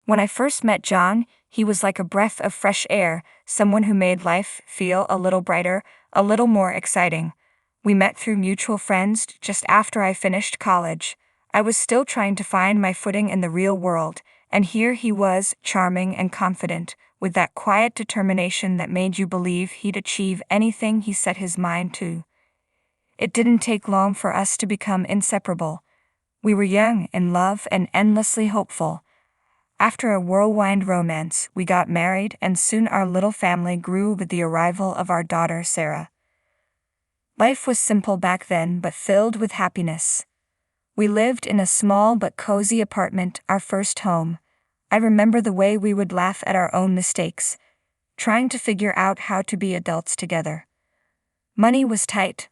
When I first met John, he was like a breath of fresh air, someone who made life feel a little brighter, a little more exciting. We met through mutual friends just after I finished college. I was still trying to find my footing in the real world, and here he was, charming and confident, with that quiet determination that made you believe he'd achieve anything he set his mind to. It didn't take long for us to become inseparable. We were young, in love, and endlessly hopeful. After a whirlwind romance, we got married, and soon our little family grew with the arrival of our daughter Sarah. Life was simple back then, but filled with happiness. We lived in a small but cozy apartment, our first home. I remember the way we would laugh at our own mistakes, trying to figure out how to be adults together. Money was tight,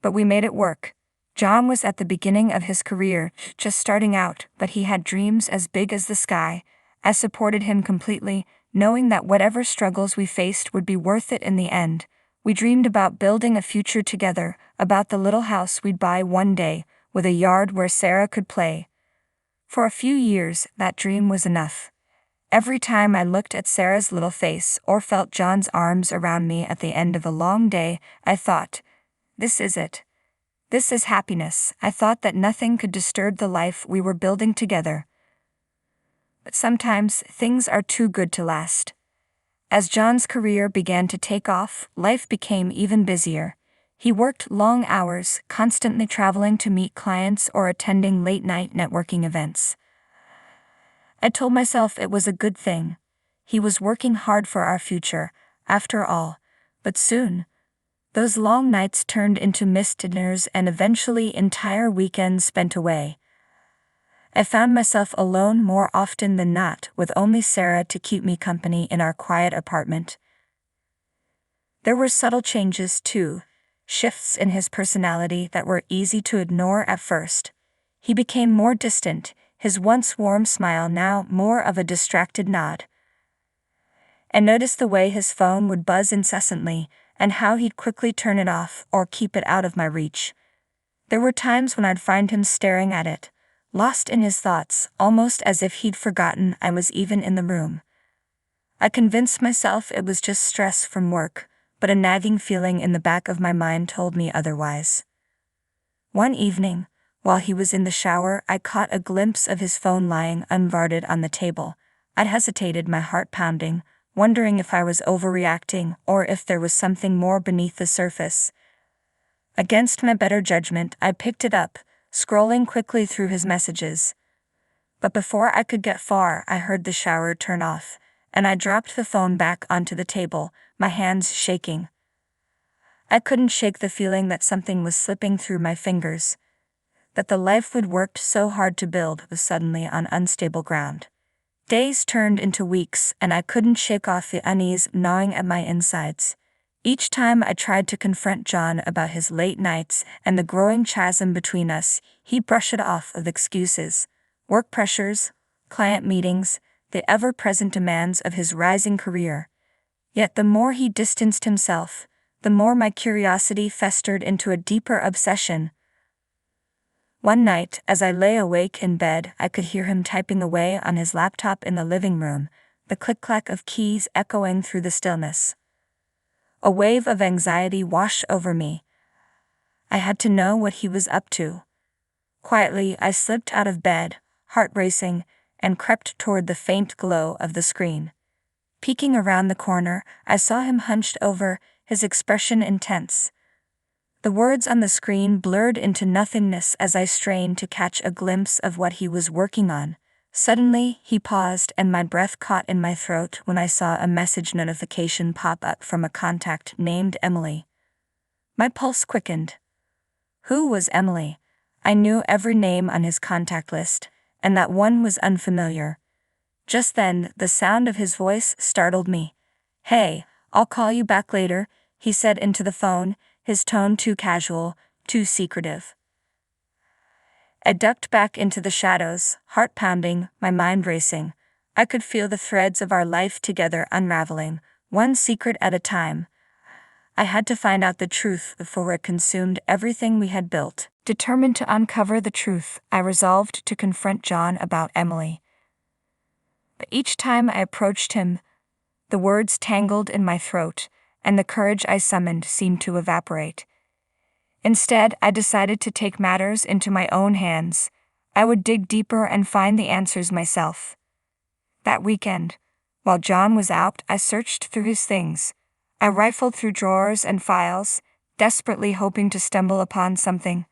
but we made it work. John was at the beginning of his career, just starting out, but he had dreams as big as the sky. I supported him completely, knowing that whatever struggles we faced would be worth it in the end. We dreamed about building a future together, about the little house we'd buy one day, with a yard where Sarah could play. For a few years, that dream was enough. Every time I looked at Sarah's little face or felt John's arms around me at the end of a long day, I thought, this is it. This is happiness. I thought that nothing could disturb the life we were building together. But sometimes things are too good to last. As John's career began to take off, life became even busier. He worked long hours, constantly traveling to meet clients or attending late-night networking events. I told myself it was a good thing. He was working hard for our future, after all. But soon, those long nights turned into missed dinners and eventually entire weekends spent away. I found myself alone more often than not, with only Sarah to keep me company in our quiet apartment. There were subtle changes, too, shifts in his personality that were easy to ignore at first. He became more distant, his once warm smile now more of a distracted nod. I noticed the way his phone would buzz incessantly, and how he'd quickly turn it off or keep it out of my reach. There were times when I'd find him staring at it, lost in his thoughts, almost as if he'd forgotten I was even in the room. I convinced myself it was just stress from work, but a nagging feeling in the back of my mind told me otherwise. One evening, while he was in the shower, I caught a glimpse of his phone lying unguarded on the table. I'd hesitated, my heart pounding, wondering if I was overreacting or if there was something more beneath the surface. Against my better judgment, I picked it up, scrolling quickly through his messages. But before I could get far, I heard the shower turn off, and I dropped the phone back onto the table, my hands shaking. I couldn't shake the feeling that something was slipping through my fingers, that the life we'd worked so hard to build was suddenly on unstable ground. Days turned into weeks, and I couldn't shake off the unease gnawing at my insides. Each time I tried to confront John about his late nights and the growing chasm between us, he'd brush it off with excuses. Work pressures, client meetings, the ever-present demands of his rising career. Yet the more he distanced himself, the more my curiosity festered into a deeper obsession. One night, as I lay awake in bed, I could hear him typing away on his laptop in the living room, the click-clack of keys echoing through the stillness. A wave of anxiety washed over me. I had to know what he was up to. Quietly, I slipped out of bed, heart racing, and crept toward the faint glow of the screen. Peeking around the corner, I saw him hunched over, his expression intense. The words on the screen blurred into nothingness as I strained to catch a glimpse of what he was working on. Suddenly, he paused and my breath caught in my throat when I saw a message notification pop up from a contact named Emily. My pulse quickened. Who was Emily? I knew every name on his contact list, and that one was unfamiliar. Just then, the sound of his voice startled me. "Hey, I'll call you back later," he said into the phone, his tone too casual, too secretive. I ducked back into the shadows, heart pounding, my mind racing. I could feel the threads of our life together unraveling, one secret at a time. I had to find out the truth before it consumed everything we had built. Determined to uncover the truth, I resolved to confront John about Emily. But Each time I approached him, the words tangled in my throat, and the courage I summoned seemed to evaporate. Instead, I decided to take matters into my own hands. I would dig deeper and find the answers myself. That weekend, while John was out, I searched through his things. I rifled through drawers and files, desperately hoping to stumble upon something.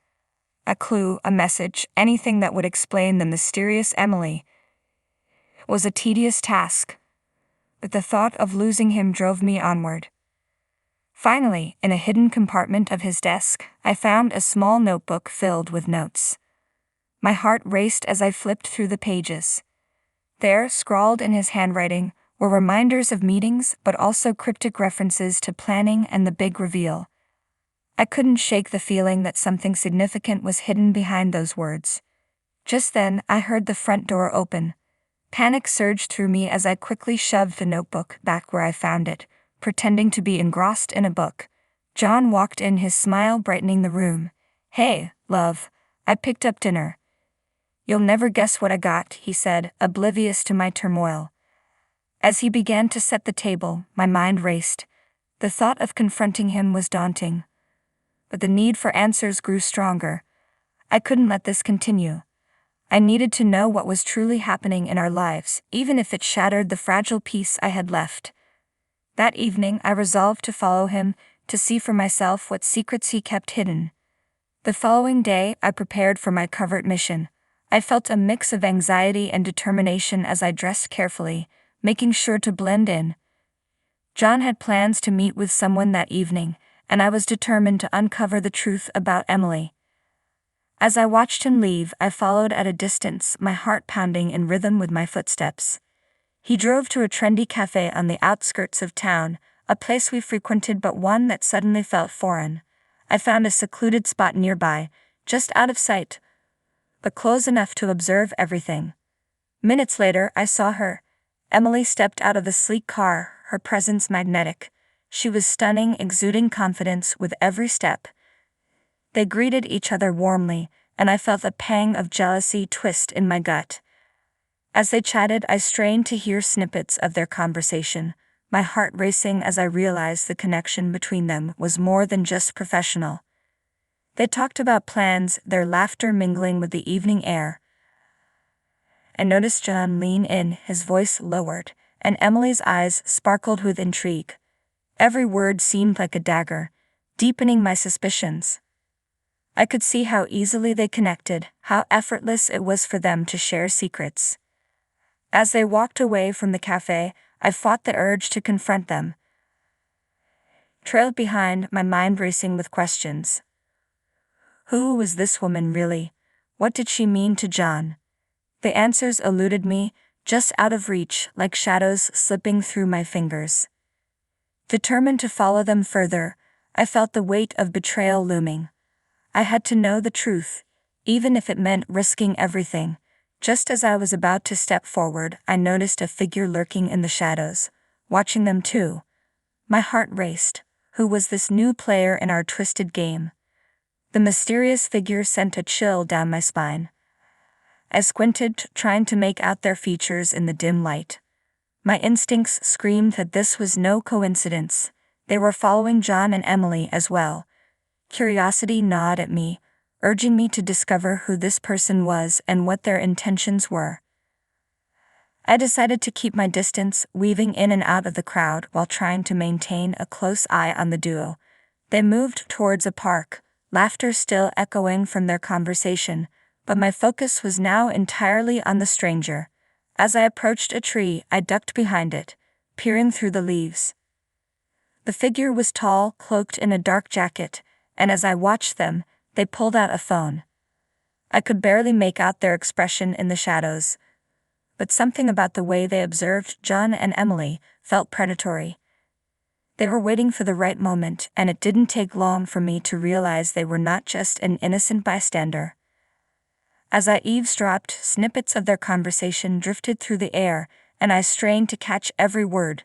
A clue, a message, anything that would explain the mysterious Emily. It was a tedious task, but the thought of losing him drove me onward. Finally, in a hidden compartment of his desk, I found a small notebook filled with notes. My heart raced as I flipped through the pages. There, scrawled in his handwriting, were reminders of meetings but also cryptic references to planning and the big reveal. I couldn't shake the feeling that something significant was hidden behind those words. Just then, I heard the front door open. Panic surged through me as I quickly shoved the notebook back where I found it, pretending to be engrossed in a book. John walked in, his smile brightening the room. "Hey, love, I picked up dinner." "You'll never guess what I got," he said, oblivious to my turmoil. As he began to set the table, my mind raced. The thought of confronting him was daunting, but the need for answers grew stronger. I couldn't let this continue. I needed to know what was truly happening in our lives, even if it shattered the fragile peace I had left. That evening, I resolved to follow him, to see for myself what secrets he kept hidden. The following day, I prepared for my covert mission. I felt a mix of anxiety and determination as I dressed carefully, making sure to blend in. John had plans to meet with someone that evening, and I was determined to uncover the truth about Emily. As I watched him leave, I followed at a distance, my heart pounding in rhythm with my footsteps. He drove to a trendy cafe on the outskirts of town, a place we frequented but one that suddenly felt foreign. I found a secluded spot nearby, just out of sight, but close enough to observe everything. Minutes later, I saw her. Emily stepped out of the sleek car, her presence magnetic. She was stunning, exuding confidence with every step. They greeted each other warmly, and I felt a pang of jealousy twist in my gut. As they chatted, I strained to hear snippets of their conversation, my heart racing as I realized the connection between them was more than just professional. They talked about plans, their laughter mingling with the evening air. I noticed John lean in, his voice lowered, and Emily's eyes sparkled with intrigue. Every word seemed like a dagger, deepening my suspicions. I could see how easily they connected, how effortless it was for them to share secrets. As they walked away from the cafe, I fought the urge to confront them. Trailed behind, my mind racing with questions. Who was this woman really? What did she mean to John? The answers eluded me, just out of reach, like shadows slipping through my fingers. Determined to follow them further, I felt the weight of betrayal looming. I had to know the truth, even if it meant risking everything. Just as I was about to step forward, I noticed a figure lurking in the shadows, watching them too. My heart raced. Who was this new player in our twisted game? The mysterious figure sent a chill down my spine. I squinted, trying to make out their features in the dim light. My instincts screamed that this was no coincidence. They were following John and Emily as well. Curiosity gnawed at me, urging me to discover who this person was and what their intentions were. I decided to keep my distance, weaving in and out of the crowd while trying to maintain a close eye on the duo. They moved towards a park, laughter still echoing from their conversation, but my focus was now entirely on the stranger. As I approached a tree, I ducked behind it, peering through the leaves. The figure was tall, cloaked in a dark jacket, and as I watched them, they pulled out a phone. I could barely make out their expression in the shadows, but something about the way they observed John and Emily felt predatory. They were waiting for the right moment, and it didn't take long for me to realize they were not just an innocent bystander. As I eavesdropped, snippets of their conversation drifted through the air, and I strained to catch every word.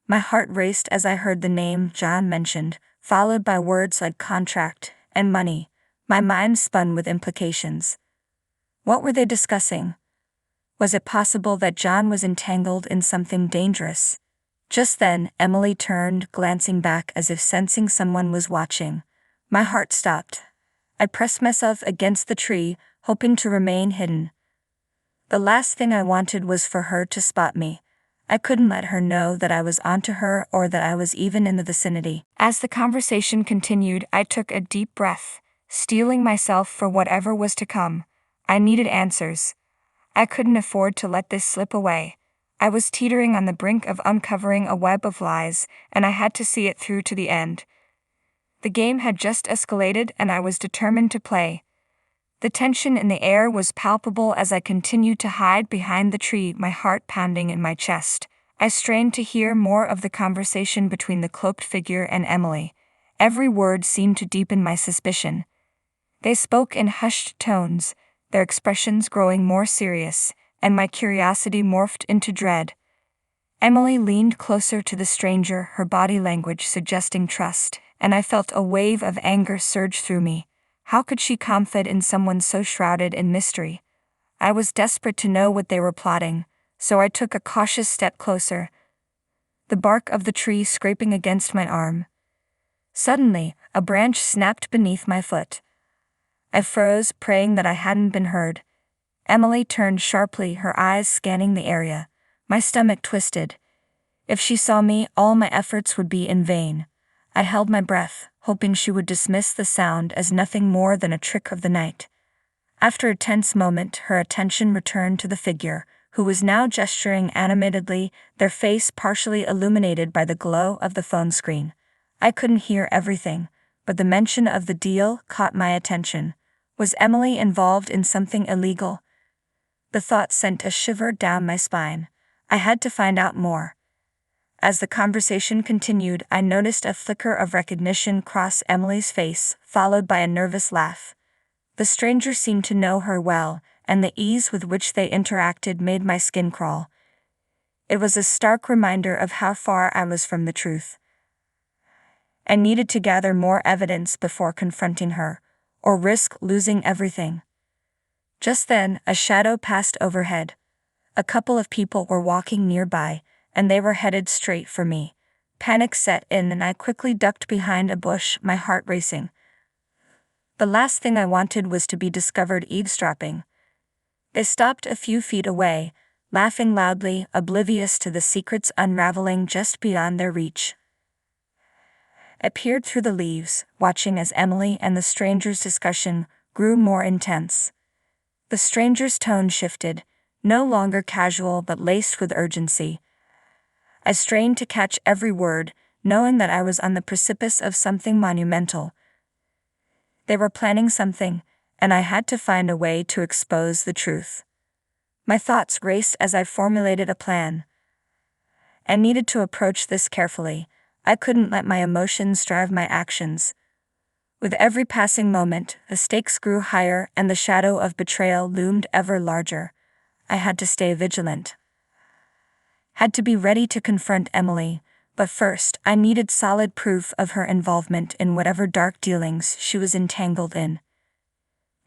My heart raced as I heard the name John mentioned, followed by words like contract and money. My mind spun with implications. What were they discussing? Was it possible that John was entangled in something dangerous? Just then, Emily turned, glancing back as if sensing someone was watching. My heart stopped. I pressed myself against the tree, hoping to remain hidden. The last thing I wanted was for her to spot me. I couldn't let her know that I was onto her or that I was even in the vicinity. As the conversation continued, I took a deep breath, steeling myself for whatever was to come. I needed answers. I couldn't afford to let this slip away. I was teetering on the brink of uncovering a web of lies, and I had to see it through to the end. The game had just escalated, and I was determined to play. The tension in the air was palpable as I continued to hide behind the tree, my heart pounding in my chest. I strained to hear more of the conversation between the cloaked figure and Emily. Every word seemed to deepen my suspicion. They spoke in hushed tones, their expressions growing more serious, and my curiosity morphed into dread. Emily leaned closer to the stranger, her body language suggesting trust, and I felt a wave of anger surge through me. How could she confide in someone so shrouded in mystery? I was desperate to know what they were plotting, so I took a cautious step closer, the bark of the tree scraping against my arm. Suddenly, a branch snapped beneath my foot. I froze, praying that I hadn't been heard. Emily turned sharply, her eyes scanning the area. My stomach twisted. If she saw me, all my efforts would be in vain. I held my breath, hoping she would dismiss the sound as nothing more than a trick of the night. After a tense moment, her attention returned to the figure, who was now gesturing animatedly, their face partially illuminated by the glow of the phone screen. I couldn't hear everything, but the mention of the deal caught my attention. Was Emily involved in something illegal? The thought sent a shiver down my spine. I had to find out more. As the conversation continued, I noticed a flicker of recognition cross Emily's face, followed by a nervous laugh. The stranger seemed to know her well, and the ease with which they interacted made my skin crawl. It was a stark reminder of how far I was from the truth. I needed to gather more evidence before confronting her, or risk losing everything. Just then, a shadow passed overhead. A couple of people were walking nearby, and they were headed straight for me. Panic set in and I quickly ducked behind a bush, my heart racing. The last thing I wanted was to be discovered eavesdropping. They stopped a few feet away, laughing loudly, oblivious to the secrets unraveling just beyond their reach. I peered through the leaves, watching as Emily and the stranger's discussion grew more intense. The stranger's tone shifted, no longer casual but laced with urgency. I strained to catch every word, knowing that I was on the precipice of something monumental. They were planning something, and I had to find a way to expose the truth. My thoughts raced as I formulated a plan. I needed to approach this carefully. I couldn't let my emotions drive my actions. With every passing moment, the stakes grew higher and the shadow of betrayal loomed ever larger. I had to stay vigilant. Had to be ready to confront Emily, but first I needed solid proof of her involvement in whatever dark dealings she was entangled in.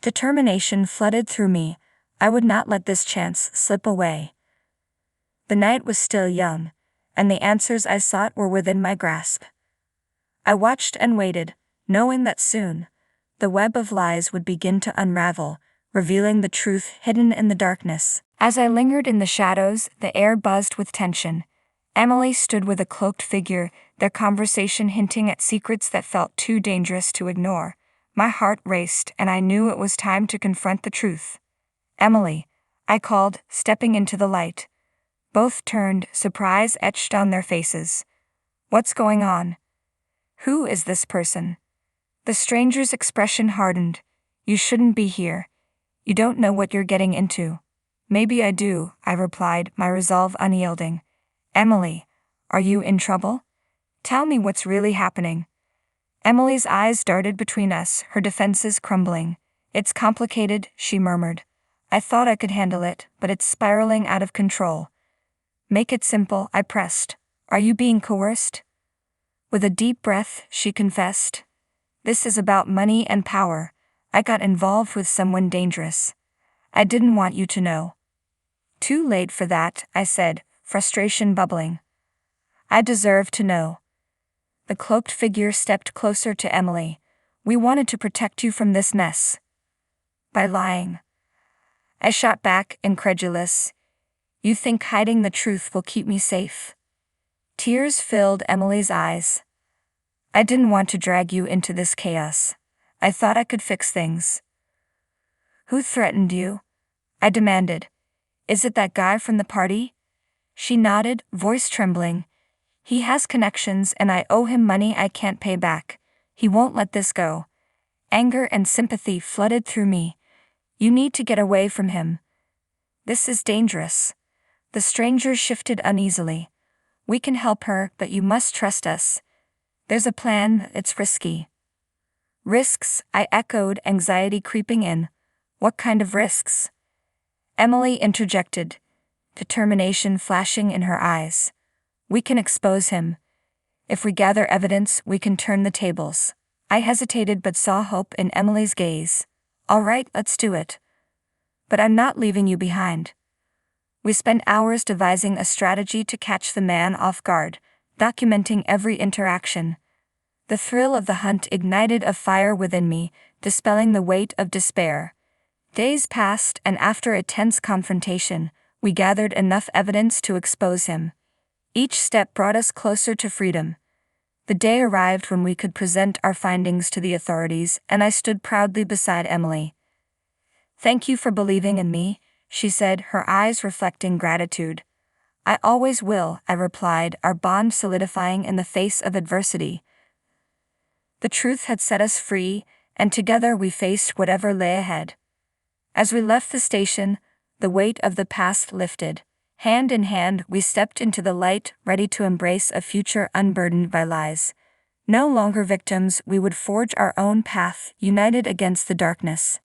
Determination flooded through me. I would not let this chance slip away. The night was still young, and the answers I sought were within my grasp. I watched and waited, knowing that soon, the web of lies would begin to unravel, revealing the truth hidden in the darkness. As I lingered in the shadows, the air buzzed with tension. Emily stood with a cloaked figure, their conversation hinting at secrets that felt too dangerous to ignore. My heart raced, and I knew it was time to confront the truth. "Emily," I called, stepping into the light. Both turned, surprise etched on their faces. "What's going on? Who is this person?" The stranger's expression hardened. "You shouldn't be here. You don't know what you're getting into." "Maybe I do," I replied, my resolve unyielding. "Emily, are you in trouble? Tell me what's really happening." Emily's eyes darted between us, her defenses crumbling. "It's complicated," she murmured. "I thought I could handle it, but it's spiraling out of control." "Make it simple," I pressed. "Are you being coerced?" With a deep breath, she confessed. "This is about money and power. I got involved with someone dangerous. I didn't want you to know." Too late for that, I said, frustration bubbling. I deserve to know. The cloaked figure stepped closer to Emily. We wanted to protect you from this mess. By lying. I shot back, incredulous. You think hiding the truth will keep me safe? Tears filled Emily's eyes. I didn't want to drag you into this chaos. I thought I could fix things. Who threatened you? I demanded. Is it that guy from the party? She nodded, voice trembling. He has connections and I owe him money I can't pay back. He won't let this go. Anger and sympathy flooded through me. You need to get away from him. This is dangerous. The stranger shifted uneasily. We can help her, but you must trust us. There's a plan, it's risky. Risks, I echoed, anxiety creeping in. What kind of risks? Emily interjected, determination flashing in her eyes. We can expose him. If we gather evidence, we can turn the tables. I hesitated but saw hope in Emily's gaze. All right, let's do it. But I'm not leaving you behind. We spent hours devising a strategy to catch the man off guard, documenting every interaction. The thrill of the hunt ignited a fire within me, dispelling the weight of despair. Days passed, and after a tense confrontation, we gathered enough evidence to expose him. Each step brought us closer to freedom. The day arrived when we could present our findings to the authorities, and I stood proudly beside Emily. Thank you for believing in me, she said, her eyes reflecting gratitude. I always will, I replied, our bond solidifying in the face of adversity. The truth had set us free, and together we faced whatever lay ahead. As we left the station, the weight of the past lifted. Hand in hand, we stepped into the light, ready to embrace a future unburdened by lies. No longer victims, we would forge our own path, united against the darkness.